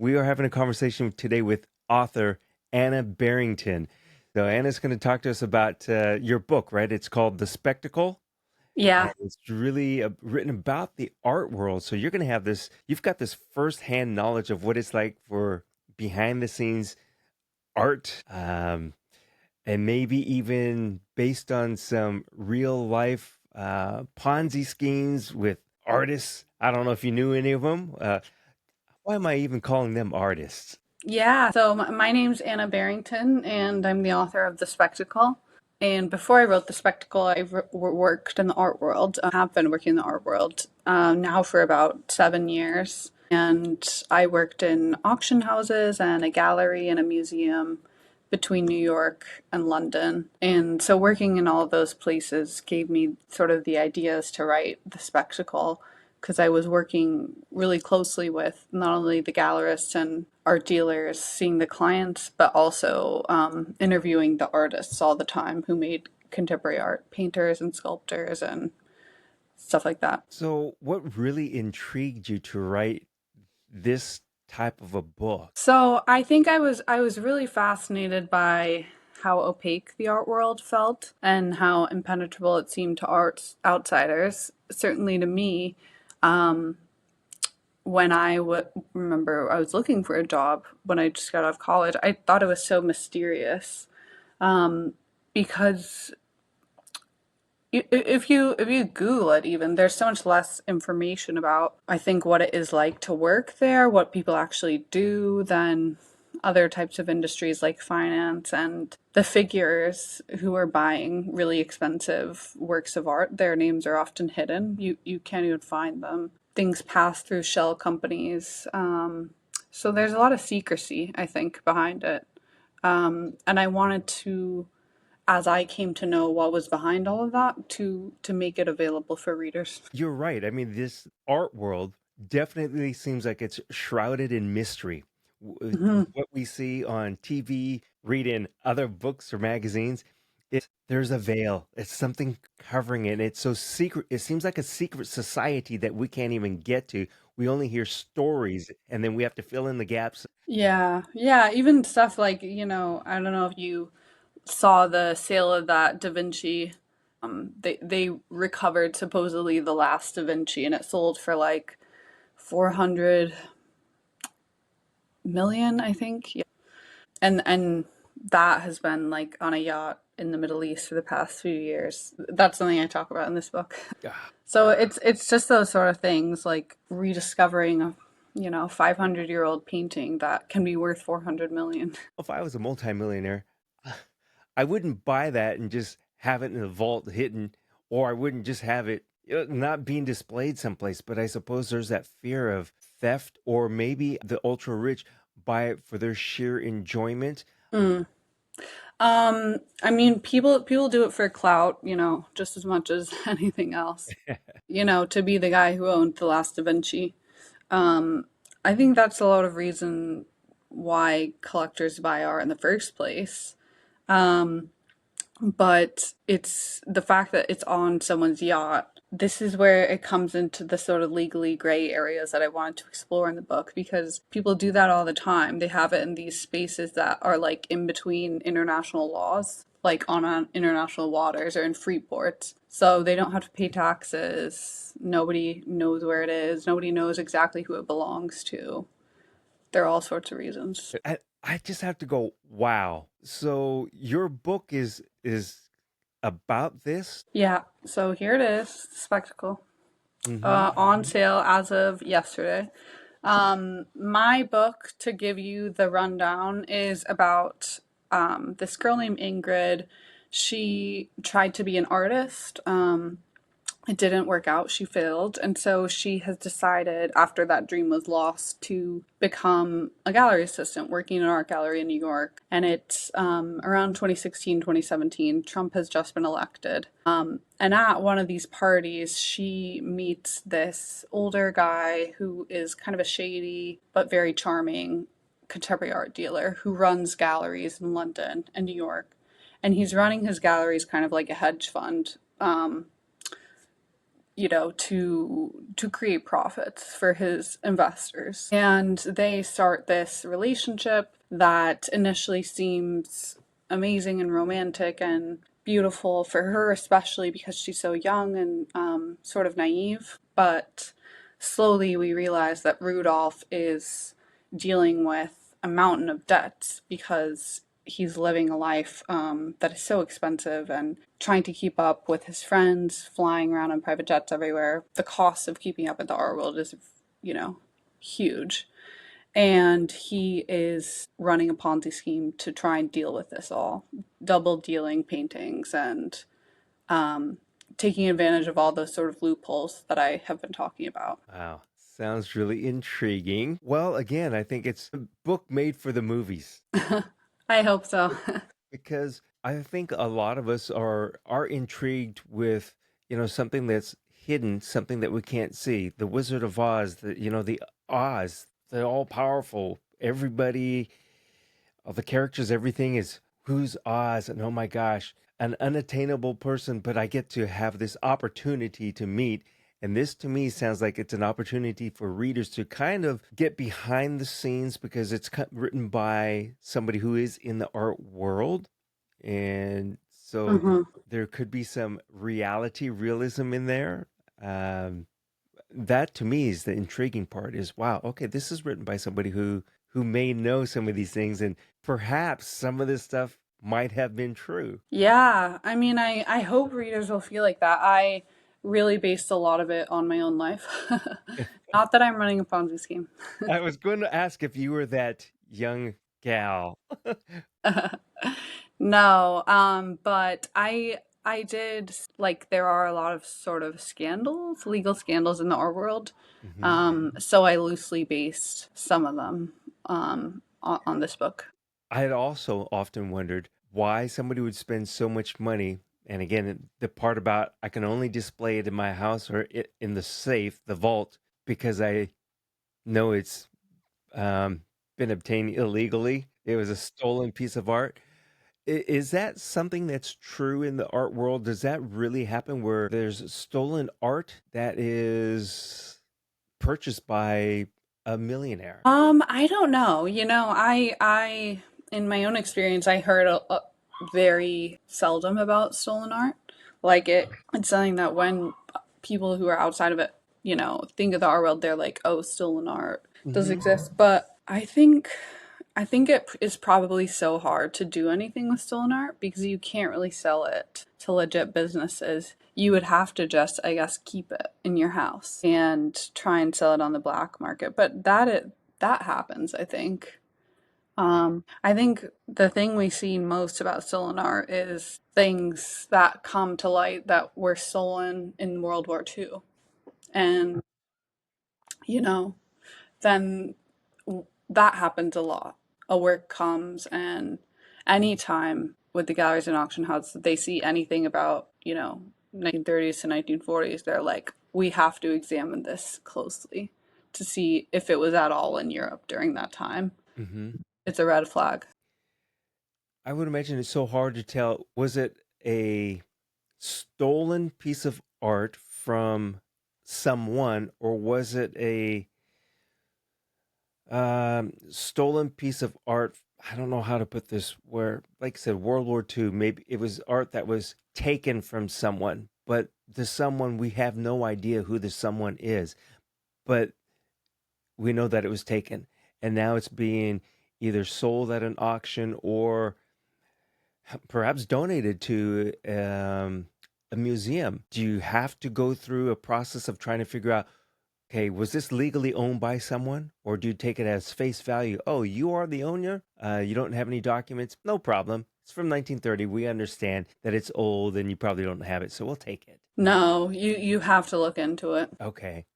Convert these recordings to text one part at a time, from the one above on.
We are having a conversation today with author Anna Barrington. So, Anna's going to talk to us about your book, right? It's called The Spectacle, and Yeah, it's really written about the art world. So, you're going to have this, you've got this firsthand knowledge of what it's like for behind the scenes art, and maybe even based on some real life Ponzi schemes with artists. I don't know if you knew any of them. Why am I even calling them artists? yeah. So my name's Anna Barrington, and I'm the author of The Spectacle. And before I wrote The Spectacle, worked in the art world. I have been working in the art world now for about 7 years. And I worked in auction houses and a gallery and a museum between New York and London. And so working in all of those places gave me sort of the ideas to write The Spectacle because I was working really closely with not only the gallerists and art dealers, seeing the clients, but also interviewing the artists all the time who made contemporary art, painters and sculptors and stuff like that. So, what really intrigued you to write this type of a book? So I was really fascinated by how opaque the art world felt and how impenetrable it seemed to art outsiders. Certainly to me, um, when remember I was looking for a job when I just got out of college, I thought it was so mysterious because if you Google it, even there's so much less information about I think what it is like to work there, what people actually do, than other types of industries like finance. And the figures who are buying really expensive works of art, their names are often hidden. You can't even find them. Things pass through shell companies. So there's a lot of secrecy, I think, behind it. And I wanted to, as I came to know what was behind all of that, to make it available for readers. You're right. I mean, this art world definitely seems like it's shrouded in mystery. Mhm. What we see on TV, read in other books or magazines, there's a veil. It's something covering it. It's so secret. It seems like a secret society that we can't even get to. We only hear stories, and then we have to fill in the gaps. Yeah, yeah, even stuff like, I don't know if you saw the sale of that Da Vinci. They recovered supposedly the last Da Vinci and it sold for like 400 million, I think. Yeah. And that has been like on a yacht in the Middle East for the past few years. That's something I talk about in this book. Ah, So it's just those sort of things like rediscovering a 500-year-old painting that can be worth 400 million. if I was a multimillionaire, I wouldn't buy that and just have it in a vault hidden, or I wouldn't just have it not being displayed someplace. But I suppose there's that fear of theft, or maybe the ultra rich buy it for their sheer enjoyment. Mm. I mean, people do it for clout, just as much as anything else. To be the guy who owned the last Da Vinci. Um, I think that's a lot of reason why collectors buy art in the first place. Um, but it's the fact that it's on someone's yacht. This is where it comes into the sort of legally gray areas that I wanted to explore in the book because people do that all the time. They have it in these spaces that are like in between international laws, like on international waters or in free ports. So they don't have to pay taxes. Nobody knows where it is. Nobody knows exactly who it belongs to. There are all sorts of reasons. I just have to go, wow. So your book is about this? Yeah, so here it is, Spectacle. Hmm. On sale as of yesterday. My book, to give you the rundown, is about this girl named Ingrid. She tried to be an artist. It didn't work out. She failed. And so she has decided, after that dream was lost, to become a gallery assistant working in an art gallery in New York. And it's around 2016, 2017. Trump has just been elected. And at one of these parties, she meets this older guy who is kind of a shady but very charming contemporary art dealer who runs galleries in London and New York. And he's running his galleries kind of like a hedge fund. to create profits for his investors. And they start this relationship that initially seems amazing and romantic and beautiful for her, especially because she's so young and sort of naive. But slowly we realize that Rudolph is dealing with a mountain of debts because he's living a life that is so expensive and trying to keep up with his friends, flying around on private jets everywhere. The cost of keeping up with the art world is, huge. And he is running a Ponzi scheme to try and deal with this all, double dealing paintings and taking advantage of all those sort of loopholes that I have been talking about. Wow. Sounds really intriguing. Well, again, I think it's a book made for the movies I hope so. because I think a lot of us are intrigued with, something that's hidden, something that we can't see. The Wizard of Oz, the Oz, the all powerful. Everybody, all the characters, everything is who's Oz, and oh my gosh, an unattainable person, but I get to have this opportunity to meet. And this to me sounds like it's an opportunity for readers to kind of get behind the scenes because it's written by somebody who is in the art world. And so Hmm. there could be some realism in there. Um, that to me is the intriguing part is wow, okay, this is written by somebody who may know some of these things and perhaps some of this stuff might have been true. Yeah, I mean, I hope readers will feel like that. I really based a lot of it on my own life. Not that I'm running a Ponzi scheme. I was going to ask if you were that young gal. No, but I did like there are a lot of sort of scandals, legal scandals in the art world. Hmm. So I loosely based some of them on this book. I had also often wondered why somebody would spend so much money. And again, the part about I can only display it in my house or in the safe, the vault, because I know it's um, been obtained illegally. It was a stolen piece of art. Is that something that's true in the art world? Does that really happen where there's stolen art that is purchased by a millionaire? I don't know. I in my own experience, I heard very seldom about stolen art. Like it's something that when people who are outside of it, think of the art world, they're like, "Oh, stolen art does Hmm. exist." But I think it is probably so hard to do anything with stolen art because you can't really sell it to legit businesses. You would have to just, I guess, keep it in your house and try and sell it on the black market. But that happens, I think. I think the thing we see most about stolen art is things that come to light that were stolen in World War II. And, you know, then that happens a lot. A work comes, and anytime with the galleries and auction houses, they see anything about, 1930s to 1940s, they're like, we have to examine this closely to see if it was at all in Europe during that time. Hmm. It's a red flag. I would imagine it's so hard to tell. Was it a stolen piece of art from someone, or was it a stolen piece of art? I don't know how to put this. Where, like I said, World War II, maybe it was art that was taken from someone, but the someone we have no idea who the someone is, but we know that it was taken, and now it's being either sold at an auction or perhaps donated to a museum. Do you have to go through a process of trying to figure out, okay, was this legally owned by someone? Or do you take it as face value? Oh, you are the owner? You don't have any documents? No problem. It's from 1930. We understand that it's old and you probably don't have it, so we'll take it. No, you have to look into it. Okay.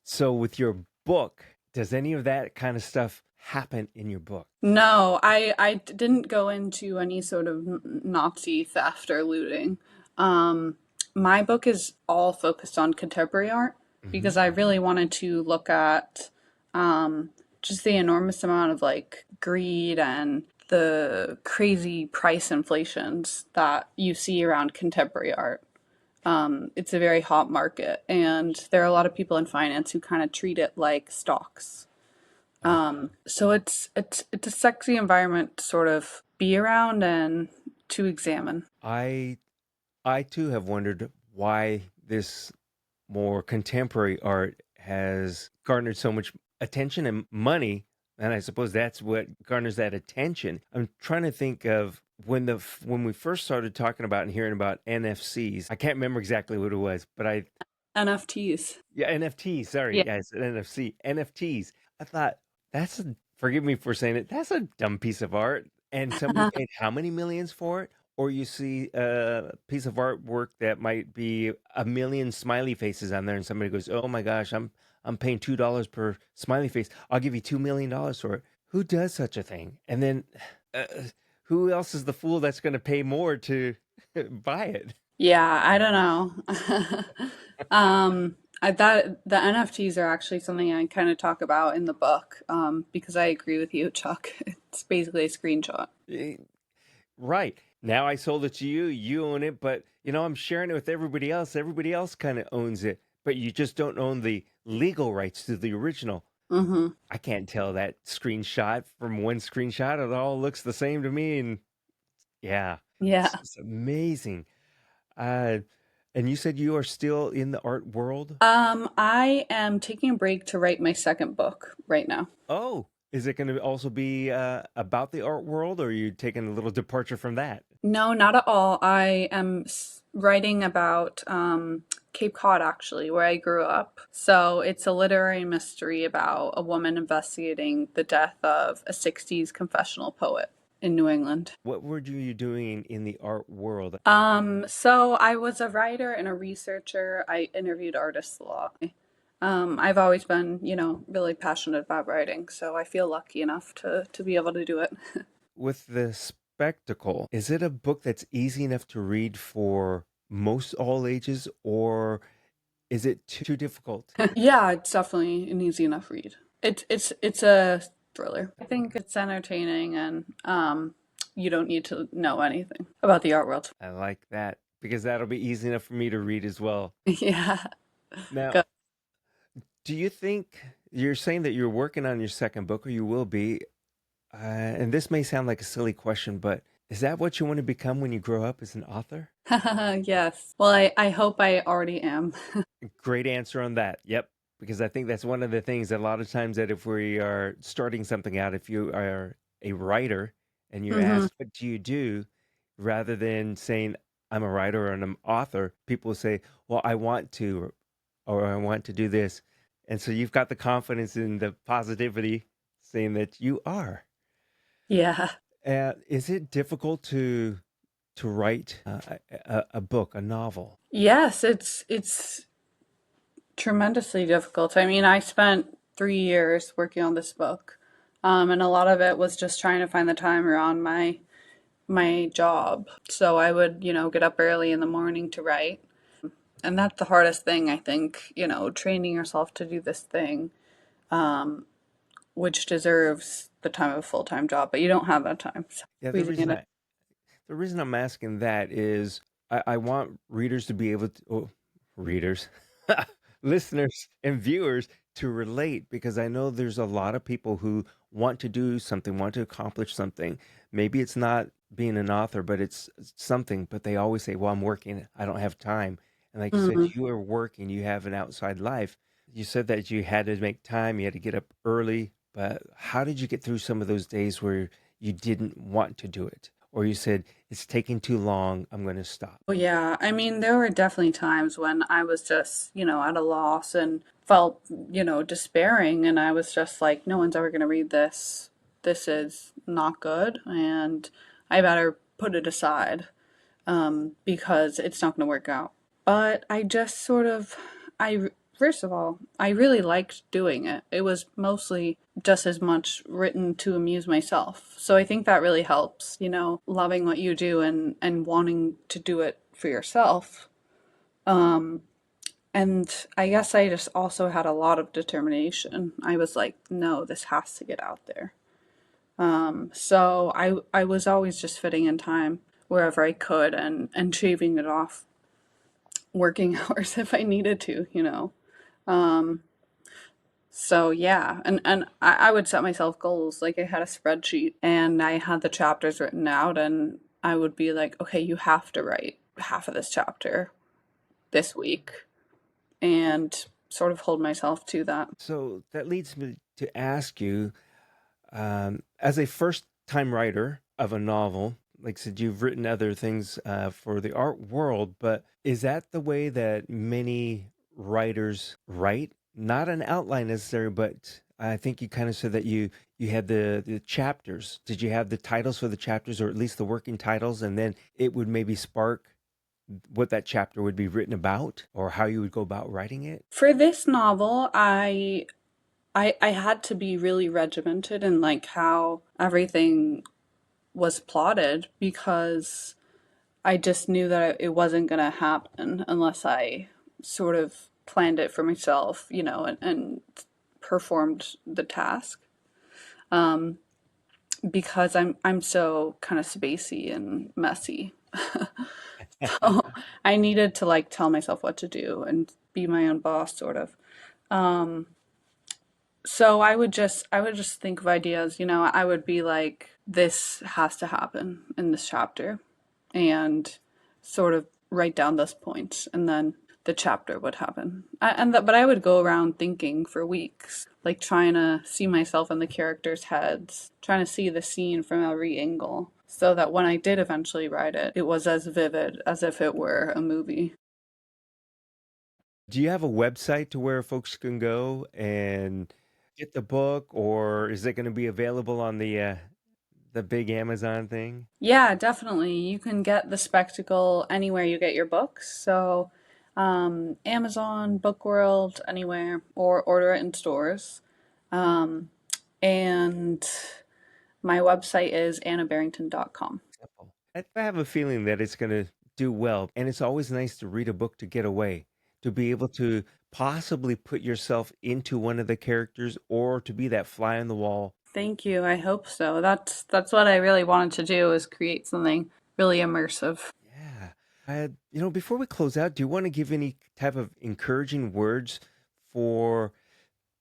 So with your book, does any of that kind of stuff happen in your book? No, I didn't go into any sort of Nazi theft or looting. Um, my book is all focused on contemporary art Mm-hmm. because I really wanted to look at um, just the enormous amount of like greed and the crazy price inflations that you see around contemporary art. It's a very hot market, and there are a lot of people in finance who kind of treat it like stocks. Uh, So it's a sexy environment to sort of be around and to examine. I I too have wondered why this more contemporary art has garnered so much attention and money, and I suppose that's what garners that attention. I'm trying to think of when we first started talking about and hearing about NFCs. I can't remember exactly what it was, but I NFTs. yeah, NFTs. Sorry, Yeah. yeah, it's an NFC. NFTs. I thought that's a forgive me for saying it. That's a dumb piece of art, and somebody paid how many millions for it? Or you see a piece of artwork that might be a million smiley faces on there, and somebody goes, "Oh my gosh, I'm paying $2 per smiley face. I'll give you $2 million for it." Who does such a thing? And then, uh, who else is the fool that's going to pay more to buy it? Yeah, I don't know. I thought the NFTs are actually something I kind of talk about in the book, because I agree with you, Chuck. It's basically a screenshot. Eh, Right. Now I sold it to you, you own it, but I'm sharing it with everybody else. Everybody else kind of owns it, but you just don't own the legal rights to the original. Hmm. I can't tell that screenshot from one screenshot. It all looks the same to me. And yeah, Yeah. it's amazing. Uh, and you said you are still in the art world? I am taking a break to write my second book right now. Oh, is it going to also be about the art world, or are you taking a little departure from that? No, not at all. I am writing about Cape Cod, actually, where I grew up. So it's a literary mystery about a woman investigating the death of a 60s confessional poet in New England. What were you doing in the art world? So I was a writer and a researcher. I interviewed artists a lot. I've always been, really passionate about writing, so I feel lucky enough to be able to do it. With the spectacle, is it a book that's easy enough to read for most all ages, or is it too difficult? Yeah, it's definitely an easy enough read. It's a thriller. I think it's entertaining, and you don't need to know anything about the art world. I like that because that'll be easy enough for me to read as well. Yeah. Now, Good. do you think you're saying that you're working on your second book, or you will be? And this may sound like a silly question, but is that what you want to become when you grow up as an author? Yes. Well, I hope I already am. Great answer on that. Yep. Because I think that's one of the things that a lot of times that if we are starting something out, if you are a writer and you Hmm. ask, what do you do? Rather than saying, I'm a writer or an author, people say, well, I want to, or I want to do this. And so you've got the confidence and the positivity saying that you are. Yeah. Is it difficult to write a book, a novel? Yes, it's tremendously difficult. I mean, I spent 3 years working on this book, and a lot of it was just trying to find the time around my job. So I would, get up early in the morning to write. And that's the hardest thing, I think, training yourself to do this thing, which deserves the time of a full-time job, but you don't have that time. So Yeah, squeezing it in. the reason I'm asking that is I want readers to be able to, readers, listeners, and viewers to relate because I know there's a lot of people who want to do something, want to accomplish something. Maybe it's not being an author, but it's something, but they always say, well, I'm working, I don't have time. And like you said, Mhm. you are working, you have an outside life. You said that you had to make time, you had to get up early, but how did you get through some of those days where you didn't want to do it? Or you said, it's taking too long, I'm going to stop. Well, yeah, I mean, there were definitely times when I was just, at a loss and felt, despairing, and I was just like, no one's ever going to read this. This is not good, and I better put it aside, because it's not going to work out. But I just sort of, first of all, I really liked doing it. It was mostly just as much written to amuse myself. So I think that really helps, loving what you do and wanting to do it for yourself. And I guess I just also had a lot of determination. I was like, no, this has to get out there. So I was always just fitting in time wherever I could and shaving it off. working hours if I needed to, you know. Um, so yeah, and I would set myself goals. Like I had a spreadsheet and I had the chapters written out, and I would be like, okay, you have to write half of this chapter this week, and sort of hold myself to that. So that leads me to ask you, as a first time writer of a novel, like I said, you've written other things for the art world, but is that the way that many writers write? Not an outline necessarily, but I think you kind of said that you had the chapters. Did you have the titles for the chapters, or at least the working titles, and then it would maybe spark what that chapter would be written about, or how you would go about writing it? For this novel, I had to be really regimented in like how everything was plotted because I just knew that it wasn't going to happen unless I sort of planned it for myself, you know, and performed the task. Um, because I'm so kind of spacey and messy. So I needed to like tell myself what to do and be my own boss, sort of. Um, so I would just think of ideas, you know, I would be like, this has to happen in this chapter, and sort of write down those points, and then the chapter would happen. But I would go around thinking for weeks, like trying to see myself in the characters' heads, trying to see the scene from every angle, so that when I did eventually write it, it was as vivid as if it were a movie. Do you have a website to where folks can go and get the book, or is it going to be available on the big Amazon thing? Yeah, definitely. You can get the spectacle anywhere you get your books. So, Amazon, Book World, anywhere, or order it in stores. Um, and my website is annabarrington.com. Simple. I have a feeling that it's going to do well, and it's always nice to read a book to get away, to be able to possibly put yourself into one of the characters, or to be that fly on the wall. Thank you. I hope so. That's what I really wanted to do, is create something really immersive. Yeah. Before we close out, do you want to give any type of encouraging words for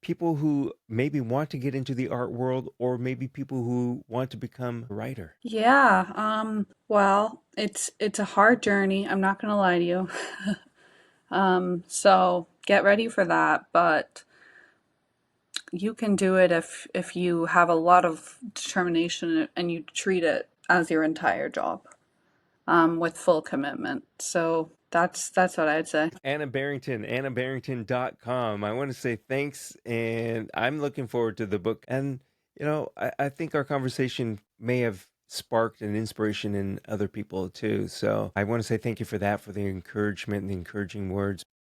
people who maybe want to get into the art world, or maybe people who want to become a writer? Yeah, well, it's a hard journey. I'm not gonna lie to you. So get ready for that, but you can do it if you have a lot of determination and you treat it as your entire job, with full commitment. So that's what I'd say. Anna Barrington, annabarrington.com. I want to say thanks, and I'm looking forward to the book. And, I think our conversation may have sparked an inspiration in other people too. So I want to say thank you for that, for the encouragement and the encouraging words.